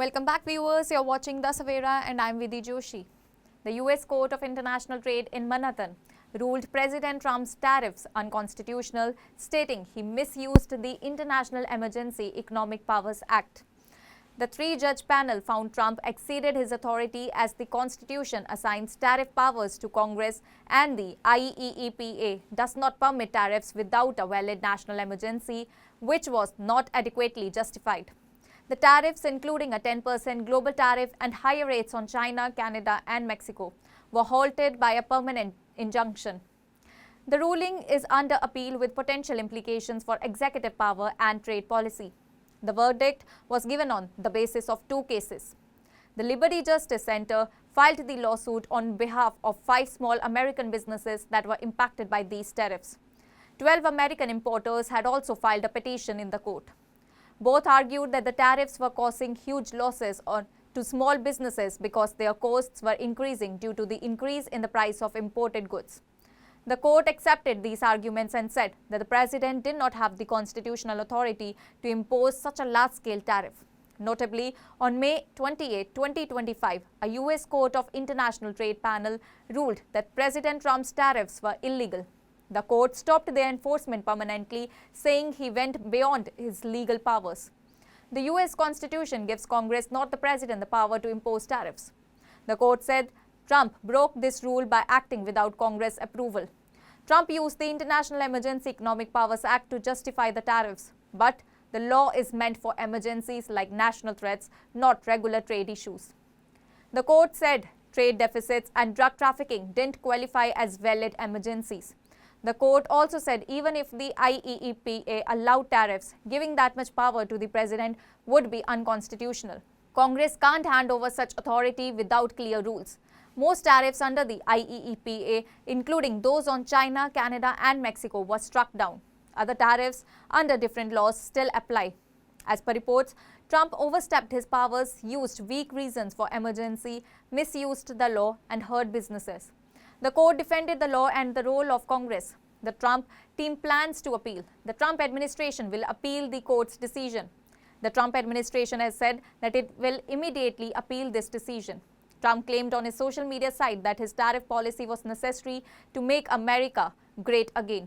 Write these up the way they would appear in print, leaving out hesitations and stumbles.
Welcome back, viewers. You're watching The Savera and I'm Vidhi Joshi. The US Court of International Trade in Manhattan ruled President Trump's tariffs unconstitutional, stating he misused the International Emergency Economic Powers Act. The three-judge panel found Trump exceeded his authority as the Constitution assigns tariff powers to Congress and the IEEPA does not permit tariffs without a valid national emergency, which was not adequately justified. The tariffs, including a 10% global tariff and higher rates on China, Canada and Mexico, were halted by a permanent injunction. The ruling is under appeal with potential implications for executive power and trade policy. The verdict was given on the basis of two cases. The Liberty Justice Center filed the lawsuit on behalf of 5 small American businesses that were impacted by these tariffs. 12 American importers had also filed a petition in the court. Both argued that the tariffs were causing huge losses to small businesses because their costs were increasing due to the increase in the price of imported goods. The court accepted these arguments and said that the president did not have the constitutional authority to impose such a large-scale tariff. Notably, on May 28, 2025, a US Court of International Trade panel ruled that President Trump's tariffs were illegal. The court stopped their enforcement permanently, saying he went beyond his legal powers. The US Constitution gives Congress, not the president, the power to impose tariffs. The court said Trump broke this rule by acting without Congress approval. Trump used the International Emergency Economic Powers Act to justify the tariffs, but the law is meant for emergencies like national threats, not regular trade issues. The court said trade deficits and drug trafficking didn't qualify as valid emergencies. The court also said even if the IEEPA allowed tariffs, giving that much power to the president would be unconstitutional. Congress can't hand over such authority without clear rules. Most tariffs under the IEEPA, including those on China, Canada and Mexico, were struck down. Other tariffs under different laws still apply. As per reports, Trump overstepped his powers, used weak reasons for emergency, misused the law and hurt businesses. The court defended the law and the role of Congress. The Trump team plans to appeal. The Trump administration will appeal the court's decision. The Trump administration has said that it will immediately appeal this decision. Trump claimed on his social media site that his tariff policy was necessary to make America great again.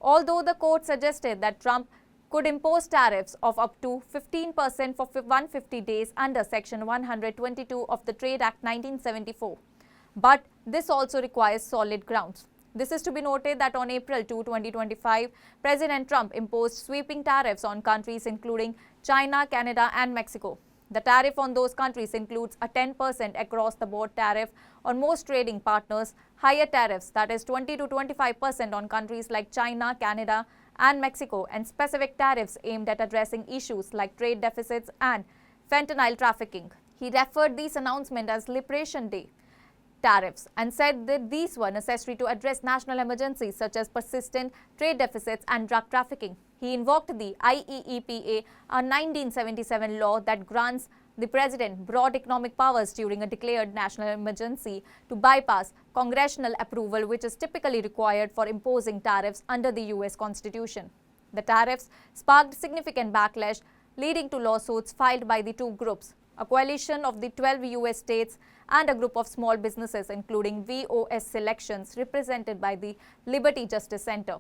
Although the court suggested that Trump could impose tariffs of up to 15% for 150 days under Section 122 of the Trade Act 1974. But this also requires solid grounds. This is to be noted that on April 2, 2025, President Trump imposed sweeping tariffs on countries including China, Canada and Mexico. The tariff on those countries includes a 10% across-the-board tariff on most trading partners, higher tariffs that is 20 to 25% on countries like China, Canada and Mexico, and specific tariffs aimed at addressing issues like trade deficits and fentanyl trafficking. He referred these announcements as Liberation Day tariffs and said that these were necessary to address national emergencies such as persistent trade deficits and drug trafficking. He invoked the IEEPA, a 1977 law that grants the president broad economic powers during a declared national emergency to bypass congressional approval, which is typically required for imposing tariffs under the US Constitution. The tariffs sparked significant backlash, leading to lawsuits filed by the two groups, a coalition of the 12 US states and a group of small businesses including VOS Selections represented by the Liberty Justice Center.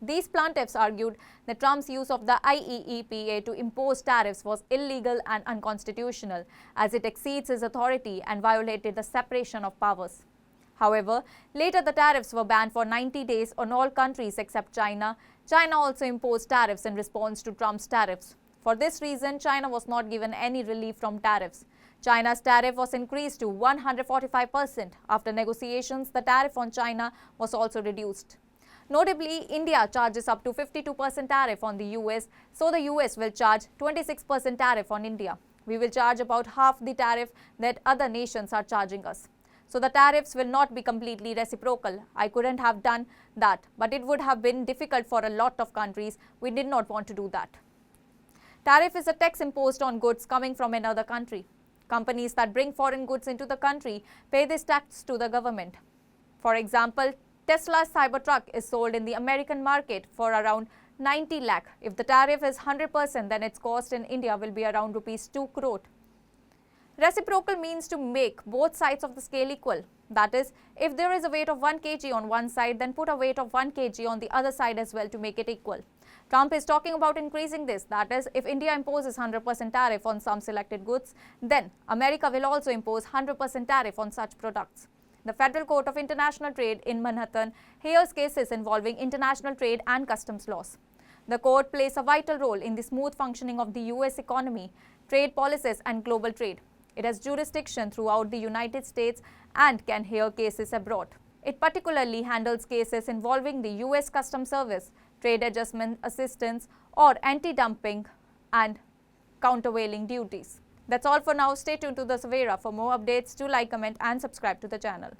These plaintiffs argued that Trump's use of the IEEPA to impose tariffs was illegal and unconstitutional as it exceeds his authority and violated the separation of powers. However, later the tariffs were banned for 90 days on all countries except China. China also imposed tariffs in response to Trump's tariffs. For this reason, China was not given any relief from tariffs. China's tariff was increased to 145%. After negotiations, the tariff on China was also reduced. Notably, India charges up to 52% tariff on the US, so the US will charge 26% tariff on India. We will charge about half the tariff that other nations are charging us. So the tariffs will not be completely reciprocal. I couldn't have done that, but it would have been difficult for a lot of countries. We did not want to do that. Tariff is a tax imposed on goods coming from another country. Companies that bring foreign goods into the country pay this tax to the government. For example, Tesla's Cybertruck is sold in the American market for around 90 lakh. If the tariff is 100%, then its cost in India will be around rupees 2 crore. Reciprocal means to make both sides of the scale equal. That is, if there is a weight of 1 kg on one side, then put a weight of 1 kg on the other side as well to make it equal. Trump is talking about increasing this. That is, if India imposes 100% tariff on some selected goods, then America will also impose 100% tariff on such products. The Federal Court of International Trade in Manhattan hears cases involving international trade and customs laws. The court plays a vital role in the smooth functioning of the US economy, trade policies and global trade. It has jurisdiction throughout the United States and can hear cases abroad. It particularly handles cases involving the US Customs Service, trade adjustment assistance or anti-dumping and countervailing duties. That's all for now. Stay tuned to the Savera for more updates. Do like, comment and subscribe to the channel.